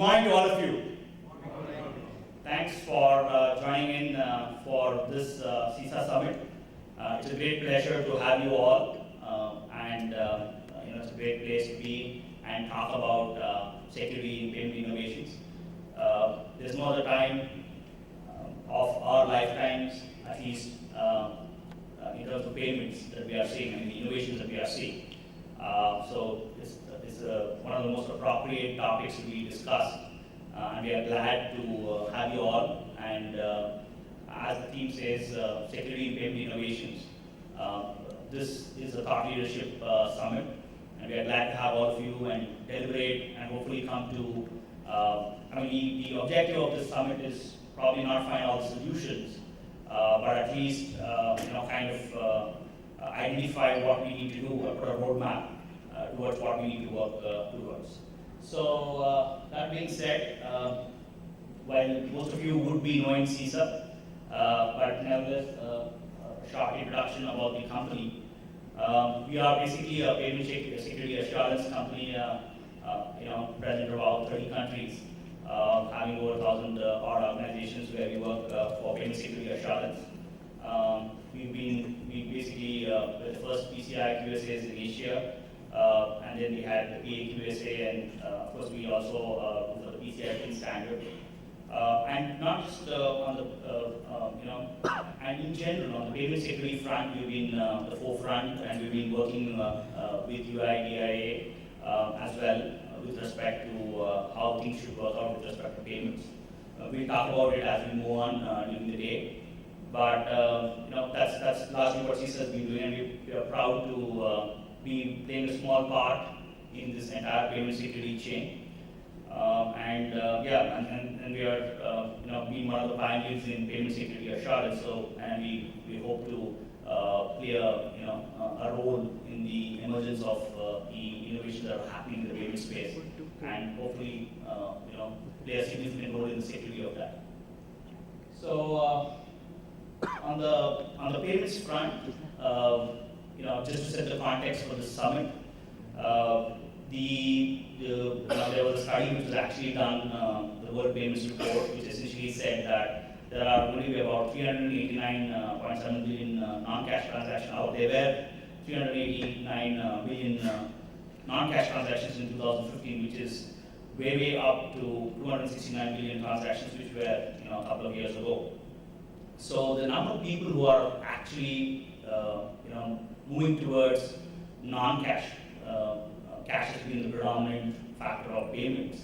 morning to all of you. Thanks for joining in for this SISA Summit. It's a great pleasure to have you all, and it's a great place to be and talk about security in payment innovations. There's no other time of our lifetimes, at least in terms of payments that we are seeing and the innovations that we are seeing. So this is one of the most appropriate topics to be discussed, and we are glad to have you all. And as the theme says, security in payment innovations. This is a thought leadership summit, and we are glad to have all of you and deliberate and hopefully come to. The objective of this summit is probably not find all the solutions, but at least identify what we need to do, put a roadmap towards what we need to work towards. So that being said, while most of you would be knowing SISA, but nevertheless, a short introduction about the company. We are basically a payment security assurance company, present in about 30 countries, having over 1,000 odd organizations where we work for payment security assurance. We basically were the first PCI QSAs in Asia, and then we had the PA QSA, and of course we also for the PCI PIN standard. And not just on the, and in general, on the payment security front, we've been the forefront, and we've been working with UIDIA as well with respect to how things should work out with respect to payments. We'll talk about it as we move on during the day. But that's largely what SISA has been doing, and we are proud to be playing a small part in this entire payment security chain. And we are being one of the pioneers in payment security assurance. So, and we hope to play a role in the emergence of the innovations that are happening in the payment space, and hopefully play a significant role in the security of that. So on the payments front, just to set the context for the summit, there was a study which was actually done, the World Payments Report, which essentially said that there are going to be about 389.7 billion non-cash transactions out there. Were 389 billion non-cash transactions in 2015, which is way up to 269 billion transactions, which were a couple of years ago. So the number of people who are actually moving towards non-cash, cash has been the predominant factor of payments.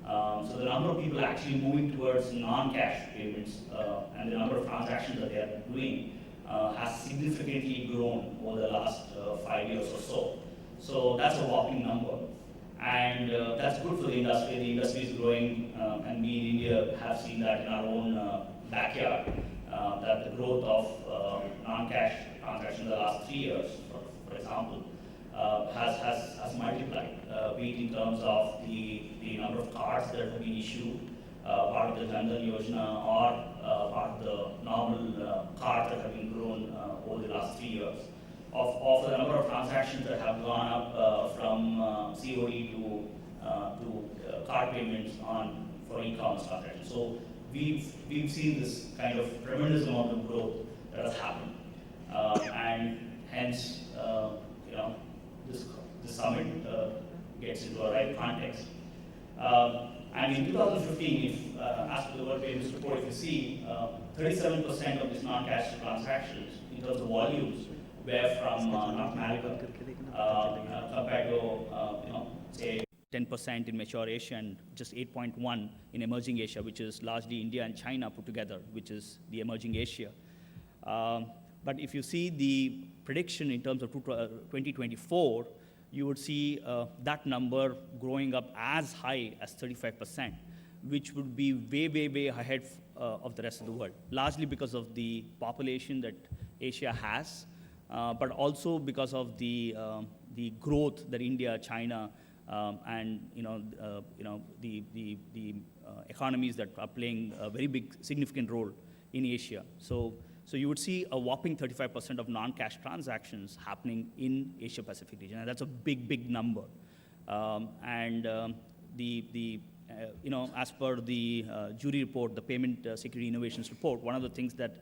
So the number of people actually moving towards non-cash payments and the number of transactions that they are doing has significantly grown over the last 5 years or so. So that's a whopping number. And that's good for the industry. The industry is growing, and we in India have seen that in our own backyard, that the growth of non-cash transactions in the last 3 years, for example, has multiplied, be it in terms of the number of cards that have been issued, part of the Jan Dhan Yojana, or part of the normal cards that have been grown over the last 3 years. Of the number of transactions that have gone up from COD to card payments for e-commerce transactions. So we've seen this kind of tremendous amount of growth that has happened, and hence this summit gets into a right context. And in 2015, as per the World Payments Report, if you see, 37% of these non-cash transactions in terms of volumes were from North America, compared to say 10% in mature Asia and just 8.1 in emerging Asia, which is largely India and China put together, which is the emerging Asia. But if you see the prediction in terms of 2024, you would see that number growing up as high as 35%, which would be way ahead of the rest of the world, largely because of the population that Asia has, but also because of the growth that India, China, and the economies that are playing a very big, significant role in Asia. So you would see a whopping 35% of non-cash transactions happening in Asia Pacific region, and that's a big number. The as per the jury report, the Payment Security Innovations report, one of the things that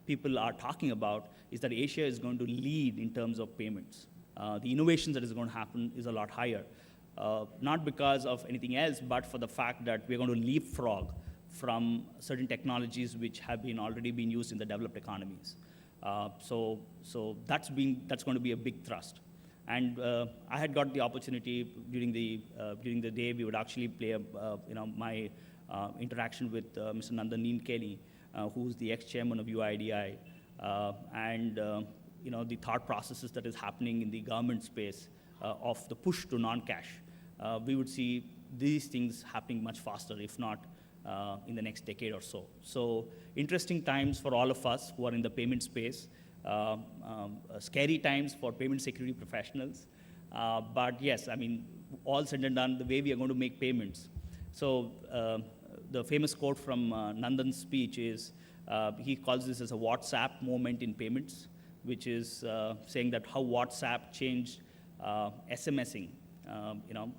people are talking about is that Asia is going to lead in terms of payments. The innovations that is going to happen is a lot higher. Not because of anything else, but for the fact that we're going to leapfrog from certain technologies which have already been used in the developed economies. So that's going to be a big thrust. And I had got the opportunity during the day. We would actually play my interaction with Mr. Nandan Kelly, who's the ex-chairman of UIDI, and the thought processes that is happening in the government space of the push to non-cash. We would see these things happening much faster, if not in the next decade or so. So interesting times for all of us who are in the payment space. Scary times for payment security professionals. But yes, I mean, all said and done, the way we are going to make payments. So the famous quote from Nandan's speech is, he calls this as a WhatsApp moment in payments, which is saying that how WhatsApp changed SMSing,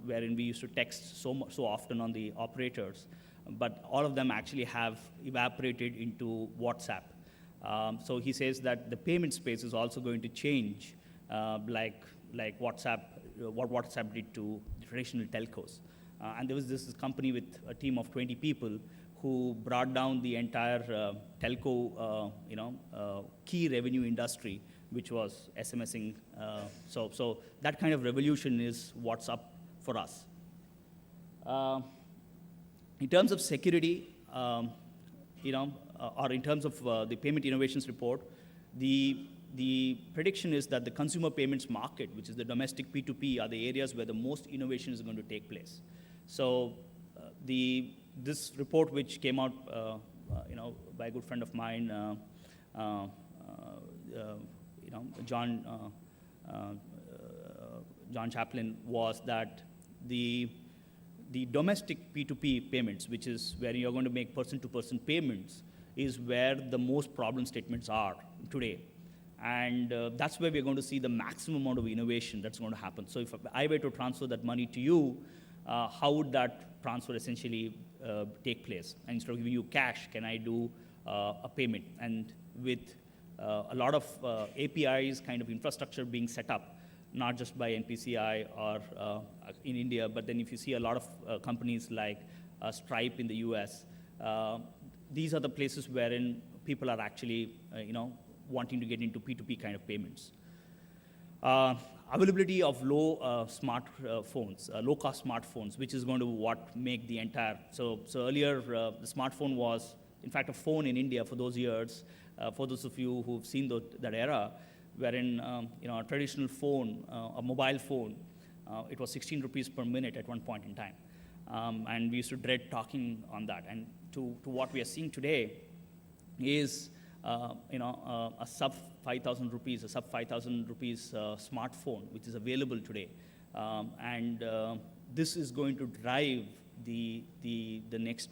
wherein we used to text so often on the operators, but all of them actually have evaporated into WhatsApp. So he says that the payment space is also going to change, like WhatsApp, what WhatsApp did to traditional telcos. And there was this company with a team of 20 people who brought down the entire telco, key revenue industry, which was SMSing. So that kind of revolution is what's up for us. In terms of security, or in terms of the Payment Innovations Report, the prediction is that the consumer payments market, which is the domestic P2P, are the areas where the most innovation is going to take place. So this report, which came out, by a good friend of mine, John Chaplin, was that the domestic P2P payments, which is where you're going to make person-to-person payments, is where the most problem statements are today. And that's where we're going to see the maximum amount of innovation that's going to happen. So if I were to transfer that money to you, how would that transfer essentially take place? And instead of giving you cash, can I do a payment? And with a lot of APIs kind of infrastructure being set up, not just by NPCI or in India, but then if you see a lot of companies like Stripe in the US, these are the places wherein people are actually, wanting to get into P2P kind of payments. Availability of low-cost smartphones, which is going to make the entire. So earlier, the smartphone was, in fact, a phone in India for those years. For those of you who've seen that era, wherein a traditional phone, a mobile phone, it was 16 rupees per minute at one point in time, and we used to dread talking on that. And to what we are seeing today is a sub 5,000 rupees, smartphone, which is available today, and this is going to drive the next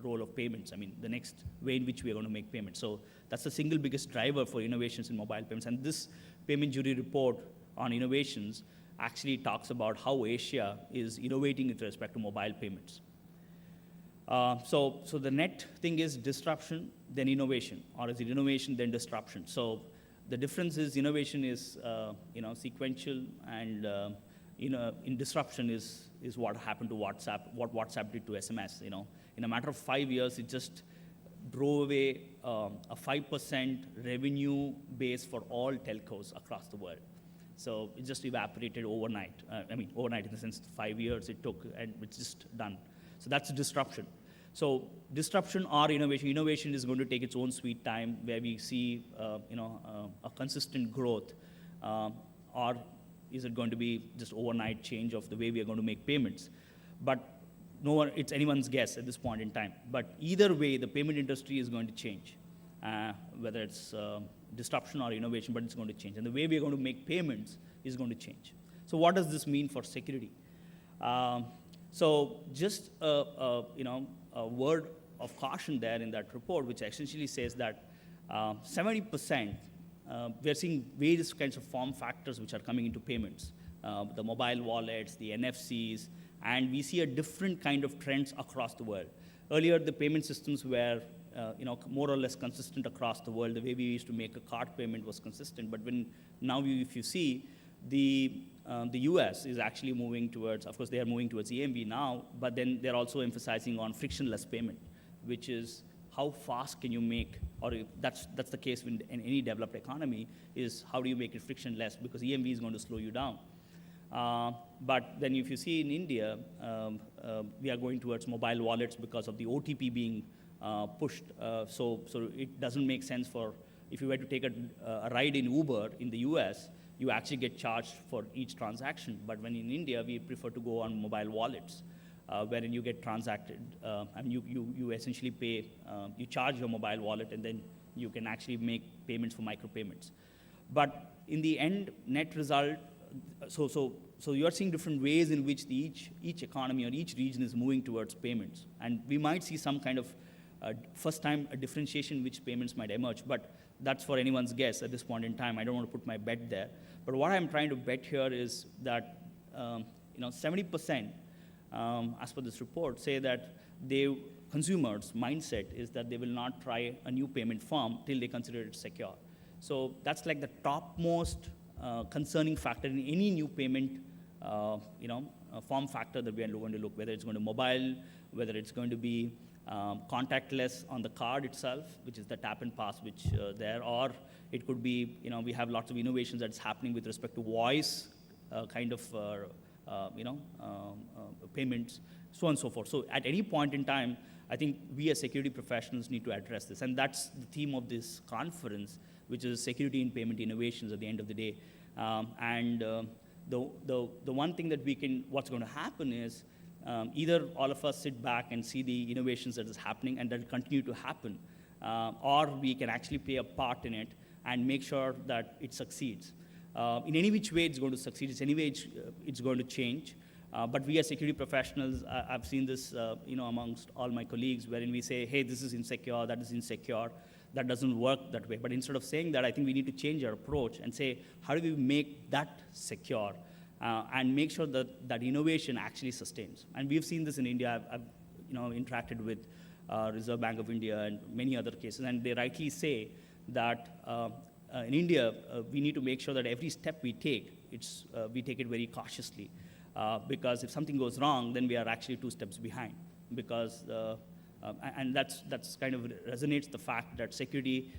role of payments. I mean, the next way in which we are going to make payments. So that's the single biggest driver for innovations in mobile payments. And this payment jury report on innovations actually talks about how Asia is innovating with respect to mobile payments. So the net thing is disruption, then innovation, or is it innovation, then disruption? So the difference is innovation is sequential, and in disruption is what happened to WhatsApp, what WhatsApp did to SMS. In a matter of 5 years, it just drove away a 5% revenue base for all telcos across the world. So it just evaporated overnight. Overnight in the sense 5 years it took, and it's just done. So that's disruption. So disruption or innovation. Innovation is going to take its own sweet time, where we see a consistent growth, or is it going to be just overnight change of the way we are going to make payments? But no one, it's anyone's guess at this point in time. But either way, the payment industry is going to change, whether it's disruption or innovation, but it's going to change. And the way we are going to make payments is going to change. So what does this mean for security? So just a word of caution there in that report, which essentially says that 70%, we are seeing various kinds of form factors which are coming into payments. The mobile wallets, the NFCs, And we see a different kind of trends across the world. Earlier, the payment systems were more or less consistent across the world. The way we used to make a card payment was consistent. But if you see, the US is actually moving towards, of course, they are moving towards EMV now, but then they're also emphasizing on frictionless payment, which is how fast can you make, or if that's the case in any developed economy, is how do you make it frictionless, because EMV is going to slow you down. But then if you see in India, we are going towards mobile wallets because of the OTP being pushed. So it doesn't make sense if you were to take a ride in Uber in the US, you actually get charged for each transaction. But when in India, we prefer to go on mobile wallets, wherein you get transacted, and you essentially pay, you charge your mobile wallet, and then you can actually make payments for micropayments. But in the end, net result, so you are seeing different ways in which each economy or each region is moving towards payments. And we might see some kind of first time a differentiation which payments might emerge, but that's for anyone's guess at this point in time. I don't want to put my bet there. But what I'm trying to bet here is that 70%, as per this report, say that consumers' mindset is that they will not try a new payment form till they consider it secure. So that's like the topmost concerning factor in any new payment form factor that we are going to look, whether it's going to mobile, whether it's going to be contactless on the card itself, which is the tap and pass, or it could be, we have lots of innovations that's happening with respect to voice payments, so on and so forth. So at any point in time, I think we as security professionals need to address this. And that's the theme of this conference, which is security in payment innovations at the end of the day. The one thing that what's going to happen is either all of us sit back and see the innovations that is happening and that will continue to happen, or we can actually play a part in it and make sure that it succeeds. In any which way it's going to succeed, it's going to change. But we as security professionals, I've seen this amongst all my colleagues, wherein we say, hey, this is insecure, that is insecure, that doesn't work that way. But instead of saying that, I think we need to change our approach and say, how do we make that secure and make sure that innovation actually sustains? And we've seen this in India. I've interacted with Reserve Bank of India and many other cases, and they rightly say that in India, we need to make sure that every step we take, we take it very cautiously. Because if something goes wrong, then we are actually 2 steps behind. Because, and that's kind of resonates the fact that security,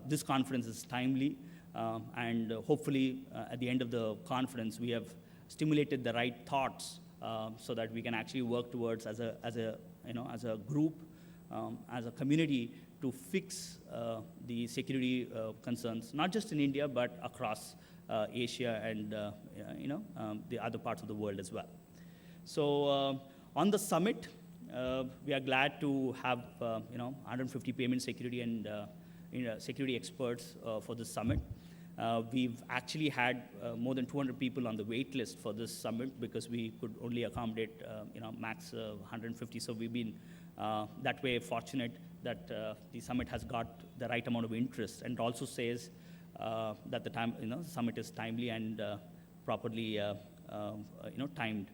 this conference is timely, and hopefully at the end of the conference, we have stimulated the right thoughts so that we can actually work towards as a group, as a community, to fix the security concerns, not just in India, but across Asia and the other parts of the world as well. So on the summit, we are glad to have 150 payment security and security experts for this summit. We've actually had more than 200 people on the wait list for this summit because we could only accommodate max 150. So we've been that way fortunate that the summit has got the right amount of interest, and also says that the summit is timely and properly timed.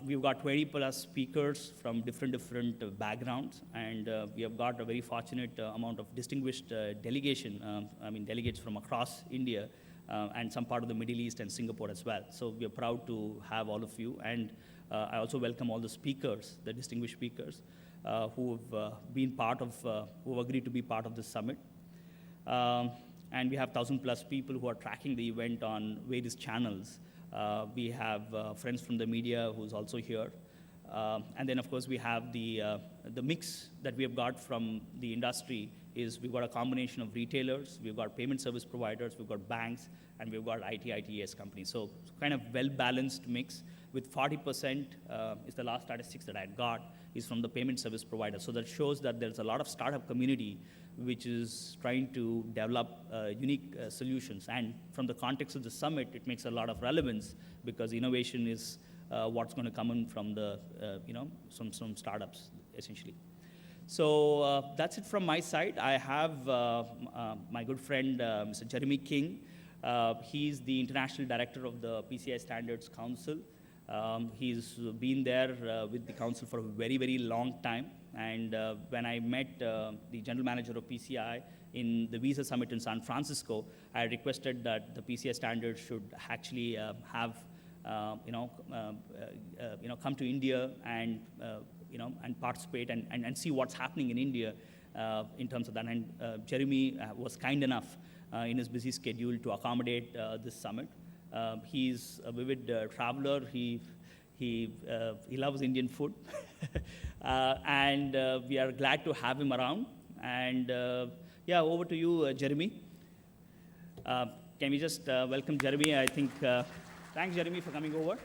We've got 20+ speakers from different backgrounds, and we have got a very fortunate amount of distinguished delegation, delegates from across India and some part of the Middle East and Singapore as well. So we are proud to have all of you, and I also welcome all the speakers, the distinguished speakers, who have been who have agreed to be part of this summit. And we have 1,000+ people who are tracking the event on various channels. We have friends from the media who's also here. And then, of course, we have the mix that we have got from the industry is we've got a combination of retailers, we've got payment service providers, we've got banks, and we've got ITES companies. So kind of well-balanced mix with 40% is the last statistics that I got is from the payment service provider. So that shows that there's a lot of startup community which is trying to develop unique solutions. And from the context of the summit, it makes a lot of relevance because innovation is what's going to come in from the, some startups, essentially. So that's it from my side. I have my good friend, Mr. Jeremy King. He's the International Director of the PCI Standards Council. He's been there with the council for a very, very long time. And when I met the general manager of PCI in the SISA Summit in San Francisco, I requested that the PCI standards should actually have, come to India and, and participate and see what's happening in India in terms of that. And Jeremy was kind enough in his busy schedule to accommodate this summit. He's a vivid traveler. He loves Indian food, and we are glad to have him around. And yeah, over to you, Jeremy. Can we just welcome Jeremy? I think, thanks, Jeremy, for coming over.